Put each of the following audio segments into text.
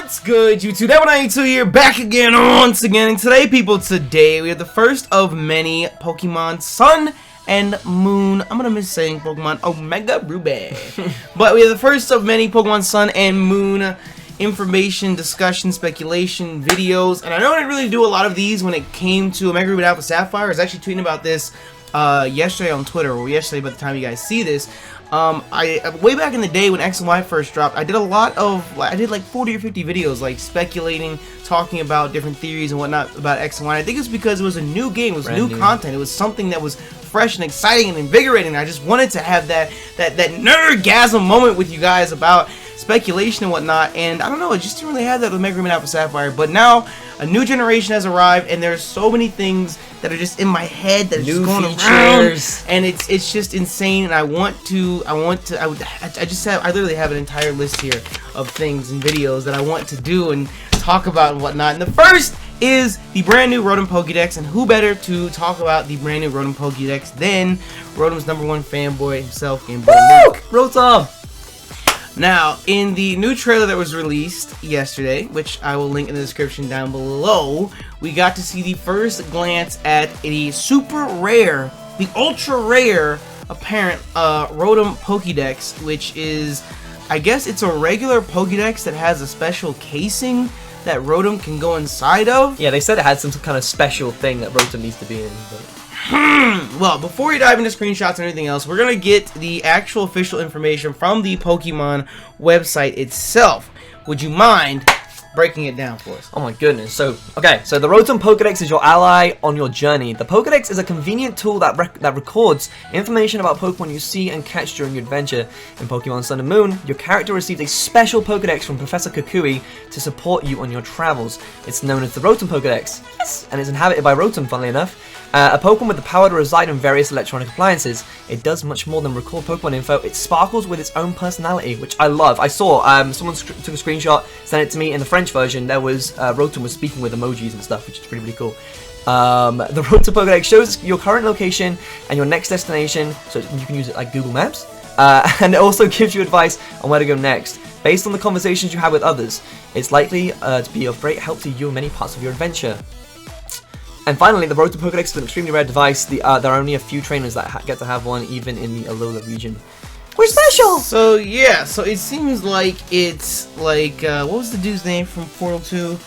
What's good, YouTube? That192 here, back again, once again. And today, people, we have the first of many Pokemon Sun and Moon. I'm gonna miss saying Pokemon Omega Ruby. But we have the first of many Pokemon Sun and Moon information, discussion, speculation, videos. And I know I didn't really do a lot of these when it came to Omega Ruby Alpha Sapphire. I was actually tweeting about this yesterday on Twitter, or yesterday by the time you guys see this. Way back in the day when X and Y first dropped, I did like 40 or 50 videos, like speculating, talking about different theories and whatnot about X and Y. I think it's because it was a new game, it was new content, it was something that was fresh and exciting and invigorating. I just wanted to have that nerdgasm moment with you guys about speculation and whatnot, and I don't know, I just didn't really have that with Omega Ruby Alpha Sapphire. But now a new generation has arrived, and there's so many things that are just in my head that are just going around, and it's just insane. And I literally have an entire list here of things and videos that I want to do and talk about and whatnot. And the first is the brand new Rotom Pokédex, and who better to talk about the brand new Rotom Pokédex than Rotom's #1 fanboy himself, Game Boy Luke. Rotom! Now, in the new trailer that was released yesterday, which I will link in the description down below, we got to see the first glance at the super rare, the ultra rare apparent Rotom Pokédex, which is, I guess it's a regular Pokédex that has a special casing that Rotom can go inside of. Yeah, they said it had some kind of special thing that Rotom needs to be in. But... Well, before we dive into screenshots and anything else, we're gonna get the actual official information from the Pokemon website itself. Would you mind breaking it down for us? Oh my goodness. So the Rotom Pokédex is your ally on your journey. The Pokédex is a convenient tool that records information about Pokemon you see and catch during your adventure. In Pokemon Sun and Moon, your character receives a special Pokédex from Professor Kukui to support you on your travels. It's known as the Rotom Pokédex. Yes! And it's inhabited by Rotom, funnily enough. A Pokemon with the power to reside in various electronic appliances. It does much more than record Pokemon info. It sparkles with its own personality, which I love. I saw someone took a screenshot, sent it to me. In the French version, there was Rotom was speaking with emojis and stuff, which is really cool. The Rotom Pokédex shows your current location and your next destination, so you can use it like Google Maps. And it also gives you advice on where to go next, based on the conversations you have with others. It's likely to be of great help to you in many parts of your adventure. And finally, the Rotom Pokédex is an extremely rare device. There are only a few trainers that get to have one, even in the Alola region. We're special! So yeah, so it seems like it's like, what was the dude's name from Portal 2?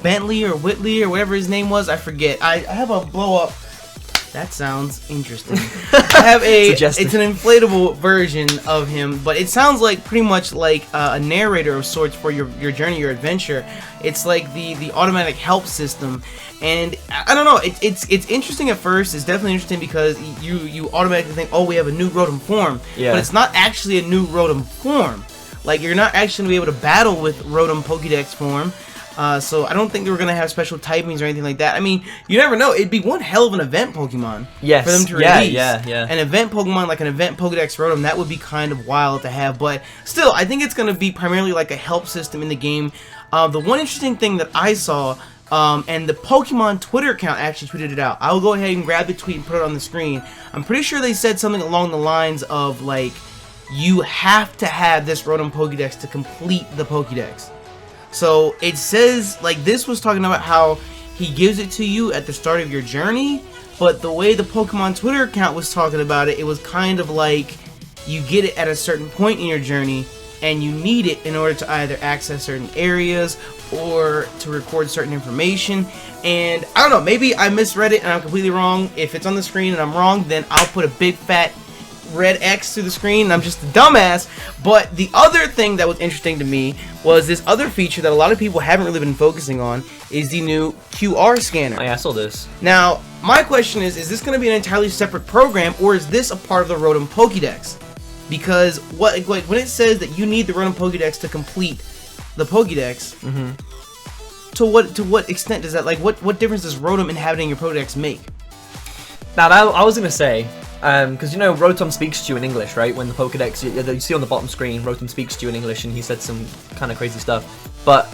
Bentley or Whitley or whatever his name was, I forget. I have a blow-up. That sounds interesting. I have it's an inflatable version of him, but it sounds like pretty much like a narrator of sorts for your journey, your adventure. It's like the automatic help system, and I don't know. It's interesting at first. It's definitely interesting because you automatically think, oh, we have a new Rotom form, but it's not actually a new Rotom form. Like, you're not actually gonna be able to battle with Rotom Pokédex form. So I don't think they were gonna have special typings or anything like that. I mean, you never know. It'd be one hell of an event Pokemon for them to release. An event Pokemon, like an event Pokédex Rotom, that would be kind of wild to have. But still, I think it's gonna be primarily like a help system in the game. The one interesting thing that I saw, and the Pokemon Twitter account actually tweeted it out. I will go ahead and grab the tweet and put it on the screen. I'm pretty sure they said something along the lines of like, you have to have this Rotom Pokédex to complete the Pokédex. So it says, like, this was talking about how he gives it to you at the start of your journey, but the way the Pokemon Twitter account was talking about it, it was kind of like you get it at a certain point in your journey, and you need it in order to either access certain areas or to record certain information. And I don't know, maybe I misread it and I'm completely wrong. If it's on the screen and I'm wrong, then I'll put a big fat red X through the screen and I'm just a dumbass. But the other thing that was interesting to me was this other feature that a lot of people haven't really been focusing on, is the new QR scanner. Oh yeah, I saw this. Now, my question is this going to be an entirely separate program, or is this a part of the Rotom Pokédex? Because like when it says that you need the Rotom Pokédex to complete the Pokédex, to what extent does that, like, what difference does Rotom inhabiting your Pokédex make? Now, I was gonna say, because you know Rotom speaks to you in English, right? When the Pokédex, you see on the bottom screen, Rotom speaks to you in English, and he said some kind of crazy stuff. But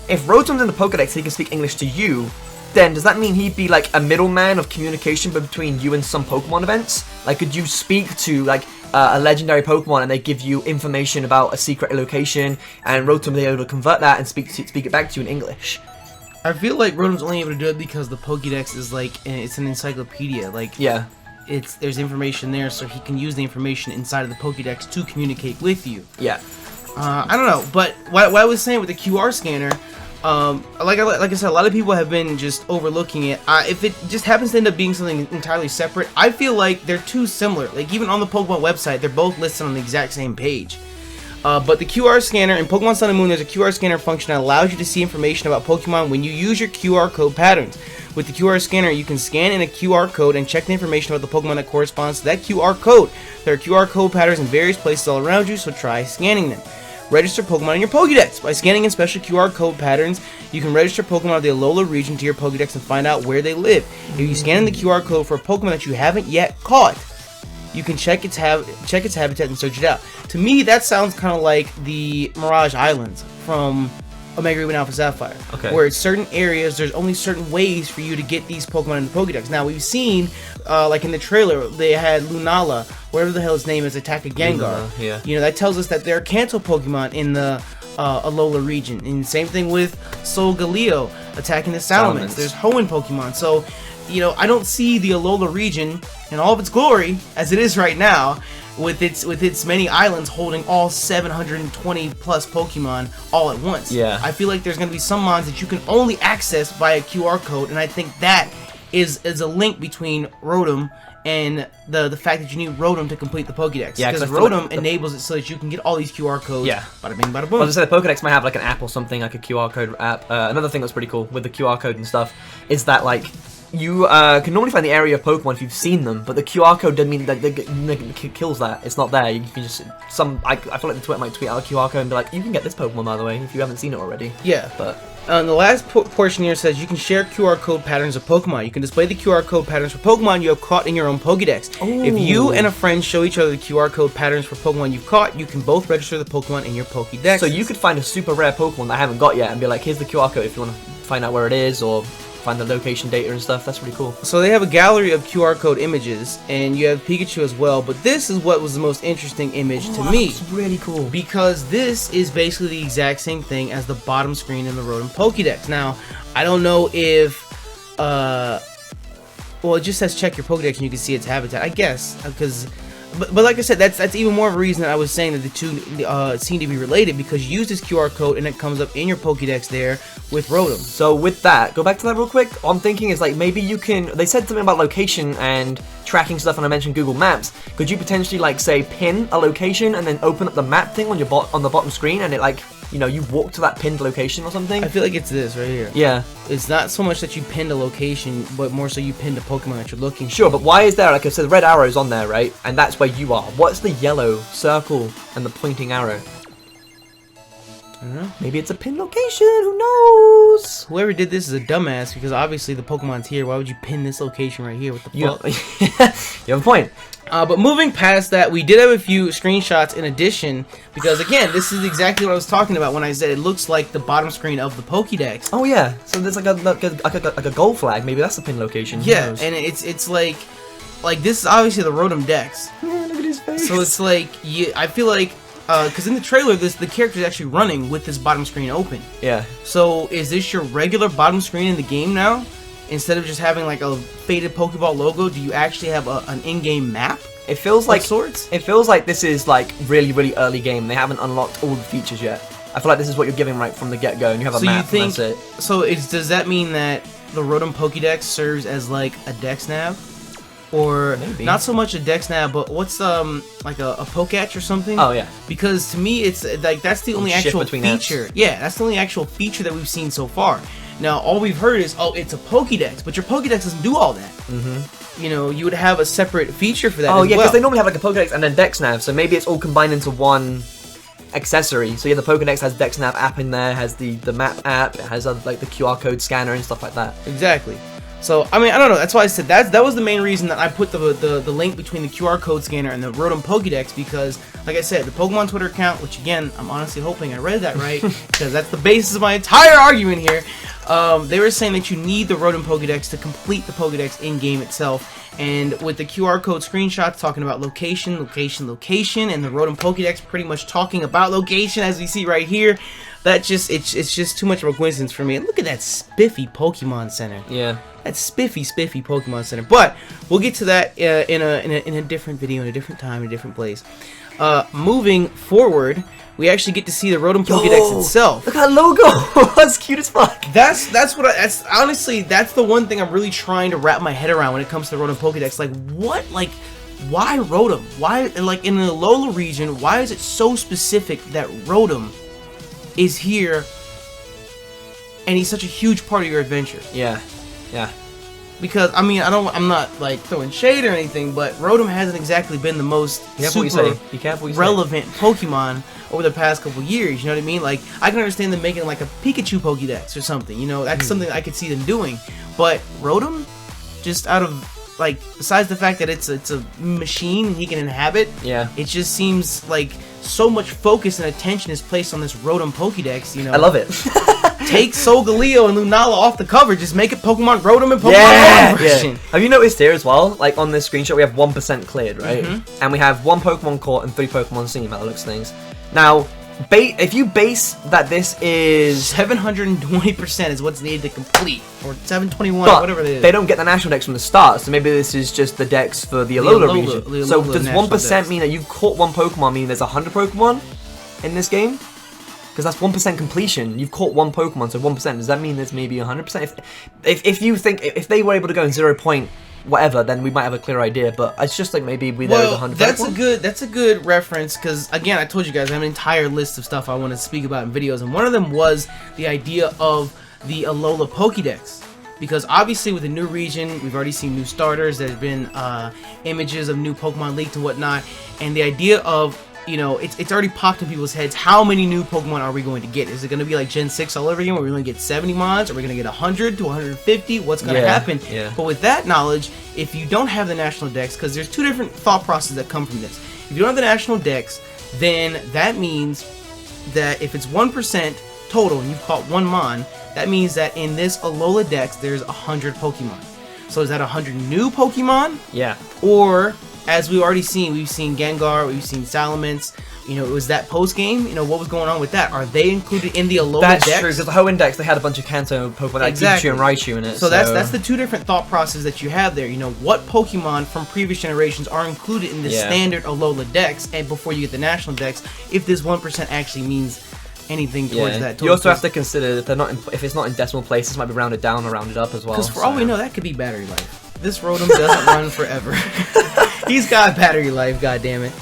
if Rotom's in the Pokédex, he can speak English to you. Then does that mean he'd be like a middleman of communication between you and some Pokemon events? Like, could you speak to like a legendary Pokemon and they give you information about a secret location, and Rotom will be able to convert that and speak it back to you in English. I feel like Rotom's only able to do it because the Pokédex is like, it's an encyclopedia. Like, yeah, there's information there, so he can use the information inside of the Pokédex to communicate with you. Yeah. I don't know, but what I was saying with the QR scanner, like I said, a lot of people have been just overlooking it. If it just happens to end up being something entirely separate, I feel like they're too similar. Like, even on the Pokemon website, they're both listed on the exact same page. But the QR scanner in Pokemon Sun and Moon, there's a QR scanner function that allows you to see information about Pokemon when you use your QR code patterns. With the QR scanner, you can scan in a QR code and check the information about the Pokemon that corresponds to that QR code. There are QR code patterns in various places all around you, so try scanning them. Register Pokemon in your Pokédex. By scanning in special QR code patterns, you can register Pokemon of the Alola region to your Pokédex and find out where they live. If you scan in the QR code for a Pokemon that you haven't yet caught, you can check its habitat and search it out. To me, that sounds kind of like the Mirage Islands from Omega Ruby and Alpha Sapphire, where in certain areas there's only certain ways for you to get these Pokemon in the Pokédex. Now, we've seen, like in the trailer, they had Lunala, whatever the hell his name is, attack a Gengar. Yeah. You know, that tells us that there are Kanto Pokemon in the Alola region. And same thing with Solgaleo attacking the Salamence. There's Hoenn Pokemon. So, you know, I don't see the Alola region in all of its glory as it is right now, with its many islands holding all 720 plus Pokemon all at once. Yeah. I feel like there's going to be some mons that you can only access via QR code, and I think that is a link between Rotom and the fact that you need Rotom to complete the Pokédex. Yeah, because Rotom enables it so that you can get all these QR codes. Yeah. Bada bing, bada boom. I was gonna say, the Pokédex might have like an app or something, like a QR code app. Another thing that's pretty cool with the QR code and stuff is that, like, you can normally find the area of Pokemon if you've seen them, but the QR code doesn't mean that it kills that. It's not there. You can just I feel like the Twitter might tweet out a QR code and be like, you can get this Pokemon, by the way, if you haven't seen it already. Yeah. But the last portion here says you can share QR code patterns of Pokemon. You can display the QR code patterns for Pokemon you have caught in your own Pokédex. Ooh. If you and a friend show each other the QR code patterns for Pokemon you've caught, you can both register the Pokemon in your Pokédex. So you could find a super rare Pokemon that I haven't got yet and be like, here's the QR code if you want to find out where it is or find the location data and stuff. That's really cool. So they have a gallery of QR code images, and you have Pikachu as well, but this is what was the most interesting image to me. That's really cool. Because this is basically the exact same thing as the bottom screen in the Rotom Pokédex. Now, I don't know if, well, it just says check your Pokédex and you can see its habitat, I guess, because, but like I said, that's even more of a reason that I was saying that the two seem to be related, because you use this QR code and it comes up in your Pokédex there with Rotom. So with that, go back to that real quick. What I'm thinking is, like, maybe you can, they said something about location and tracking stuff, and I mentioned Google Maps. Could you potentially, like, say, pin a location and then open up the map thing on your on the bottom screen, and it, like, you know, you walk to that pinned location or something? I feel like it's this right here. Yeah. It's not so much that you pinned a location, but more so you pinned a Pokemon that you're looking for. Sure, but why is there, like I said, the red arrow's on there, right? And that's where you are. What's the yellow circle and the pointing arrow? I don't know. Maybe it's a pin location, who knows? Whoever did this is a dumbass, because obviously the Pokemon's here. Why would you pin this location right here? What the fuck? You have a point. But moving past that, we did have a few screenshots in addition, because again, this is exactly what I was talking about when I said it looks like the bottom screen of the Pokédex. Oh yeah, so there's like a gold flag. Maybe that's the pin location. Yeah, and it's like this is obviously the Rotom Dex. Yeah, look at his face. So it's like, I feel like, because in the trailer, the character is actually running with this bottom screen open. Yeah. So is this your regular bottom screen in the game now? Instead of just having like a faded Pokeball logo, do you actually have an in-game map? It feels like sorts. It feels like this is like really early game. They haven't unlocked all the features yet. I feel like this is what you're giving right from the get-go, and you have a map. You think, and that's it. So does that mean that the Rotom Pokédex serves as like a Dex nav? Or maybe. Not so much a Dex nav, but what's like a Poketch or something? Oh yeah. Because to me, it's like that's the only actual feature. Yeah, that's the only actual feature that we've seen so far. Now all we've heard is, oh, it's a Pokédex, but your Pokédex doesn't do all that. Mm-hmm. You know, you would have a separate feet for that. Oh yeah, because well. they normally have like a Pokédex and then Dex nav, so maybe it's all combined into one accessory. So yeah, the Pokédex has Dex nav app in there, has the map app, it has like the QR code scanner and stuff like that. Exactly. So, I mean, I don't know. That's why I said that was the main reason that I put the link between the QR code scanner and the Rotom Pokédex, because, like I said, the Pokemon Twitter account, which again, I'm honestly hoping I read that right, because that's the basis of my entire argument here. They were saying that you need the Rotom Pokédex to complete the Pokédex in-game itself, And with the QR code screenshots talking about location, location, location, and the Rotom Pokédex pretty much talking about location, as we see right here, it's just too much of a coincidence for me. And look at that spiffy Pokemon Center. Yeah. That spiffy Pokemon Center. But we'll get to that in a different video, in a different time, in a different place. Moving forward, we actually get to see the Rotom Pokédex itself. Look at that logo. That's cute as fuck. That's honestly, that's the one thing I'm really trying to wrap my head around when it comes to the Rotom Pokédex. Like, what? Like, why Rotom? Why, like, in the Alola region, why is it so specific that Rotom is here and he's such a huge part of your adventure? Yeah. Yeah. Because, I mean, I'm not, like, throwing shade or anything, but Rotom hasn't exactly been the most relevant Pokemon over the past couple years, you know what I mean? Like, I can understand them making, like, a Pikachu Pokédex or something, you know? That's something I could see them doing. But Rotom, just out of, like, besides the fact that it's a machine and he can inhabit, yeah, it just seems like so much focus and attention is placed on this Rotom Pokédex, you know? I love it. Take Solgaleo and Lunala off the cover. Just make it Pokemon Rotom and Pokemon Rotom version. Yeah. Have you noticed here as well? Like on this screenshot, we have 1% cleared, right? And we have 1 Pokemon caught and 3 Pokemon seen by the looks of things. Now, if you base that this is 720% is what's needed to complete, or 721, but whatever it is. They don't get the national dex from the start, so maybe this is just the dex for the Alola region. So does 1% mean that you've caught 1 Pokemon, meaning there's 100 Pokemon in this game? Because that's 1% completion. You've caught 1 Pokemon, so 1%. Does that mean there's maybe 100%? If you think if they were able to go in 0 point whatever, then we might have a clear idea. But it's just like maybe there's 100. That's a good reference, because again, I told you guys I have an entire list of stuff I want to speak about in videos, and one of them was the idea of the Alola Pokédex. Because obviously with the new region, we've already seen new starters. There's been images of new Pokemon leaked and whatnot, and the idea of, you know, it's already popped in people's heads. How many new Pokemon are we going to get? Is it going to be like Gen 6 all over again, where we're going to get 70 mons? Are we going to get 100 to 150? What's going to happen? Yeah. But with that knowledge, if you don't have the national dex, because there's 2 different thought processes that come from this. If you don't have the national dex, then that means that if it's 1% total and you've caught 1 mon, that means that in this Alola dex, there's 100 Pokemon. So is that 100 new Pokemon? Yeah. Or, as we've already seen, we've seen Gengar, we've seen Salamence. You know, it was that post game. You know, what was going on with that? Are they included in the Alola dex? That's true, because the whole index, they had a bunch of Kanto Pokemon, like Pikachu and Raichu in it. So that's the 2 different thought processes that you have there. You know, what Pokemon from previous generations are included in the standard Alola dex, and before you get the national dex, if this 1% actually means anything towards that. You also have to consider if it's not in decimal place, this might be rounded down or rounded up as well. Because for all we know, that could be battery life. This Rotom doesn't run forever. He's got battery life, goddammit.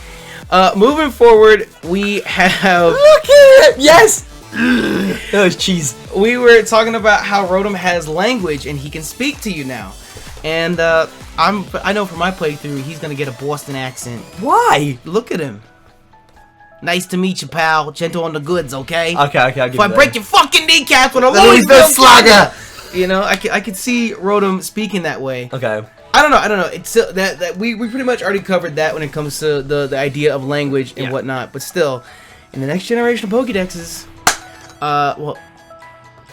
Moving forward, we have... Look at it! Yes! That was cheese. We were talking about how Rotom has language and he can speak to you now. And I know from my playthrough, he's going to get a Boston accent. Why? Look at him. Nice to meet you, pal. Gentle on the goods, okay? Okay, I'll give you that. If I break your fucking kneecaps with a Louisville Slugger! You know, I could see Rotom speaking that way. Okay. I don't know. It's still, that we pretty much already covered that when it comes to the idea of language and whatnot. But still, in the next generation of Pokédexes, well,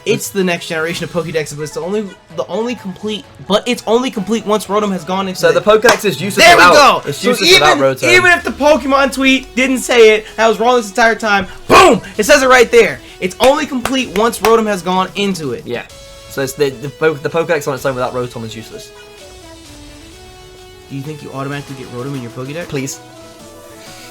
it's the next generation of Pokédexes, but it's the only complete. But it's only complete once Rotom has gone into. So the Pokédex is useless. There we go. go. It's useless without Rotom. Even if the Pokemon tweet didn't say it, I was wrong this entire time. Boom! It says it right there. It's only complete once Rotom has gone into it. Yeah. So it's the Pokédex on its own without Rotom is useless. Do you think you automatically get Rotom in your Pokédex? Please.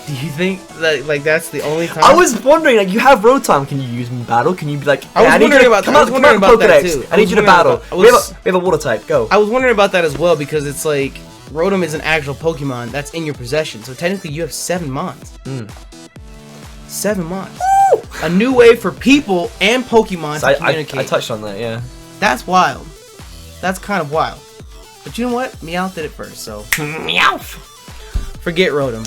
Do you think that that's the only time? I was wondering, like, you have Rotom. Can you use him in battle? Can you be like? I was wondering about that too. I need you to battle. We have a water type. Go. I was wondering about that as well, because it's like Rotom is an actual Pokemon that's in your possession. So technically, you have 7 mons. 7 mons. Woo! A new way for people and Pokemon to communicate. I touched on that. Yeah. That's wild. That's kind of wild. But you know what? Meowth did it first, so Meowth. Forget Rotom.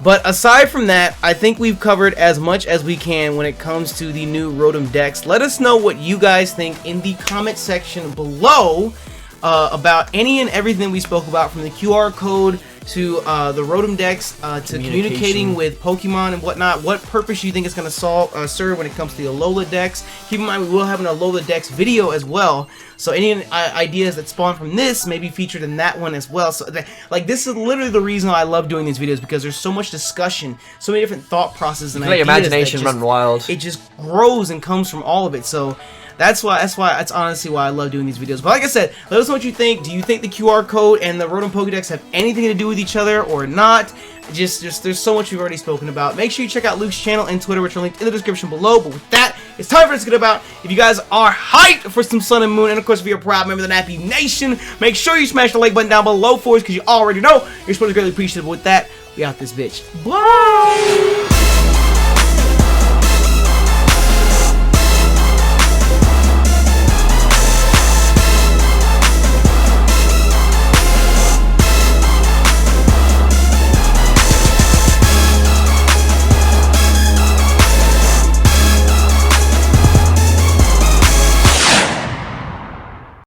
But aside from that, I think we've covered as much as we can when it comes to the new Rotom Dex. Let us know what you guys think in the comment section below about any and everything we spoke about, from the QR code to the Rotom Dex, to communicating with Pokemon and whatnot. What purpose you think it's going to serve when it comes to the Alola Dex. Keep in mind we will have an Alola Dex video as well. So any ideas that spawn from this may be featured in that one as well. So like this is literally the reason why I love doing these videos, because there's so much discussion, so many different thought processes and ideas. Your imagination run wild. It just grows and comes from all of it. So that's honestly why I love doing these videos. But like I said, let us know what you think. Do you think the QR code and the Rotom Pokédex have anything to do with each other or not? Just there's so much we've already spoken about. Make sure you check out Luke's channel and Twitter, which are linked in the description below. But with that, it's time for us to get about. If you guys are hyped for some Sun and Moon, and of course if you're a proud member of the Nappy Nation, make sure you smash the like button down below for us, because you already know your support is greatly appreciated. But with that, we out this bitch. Bye!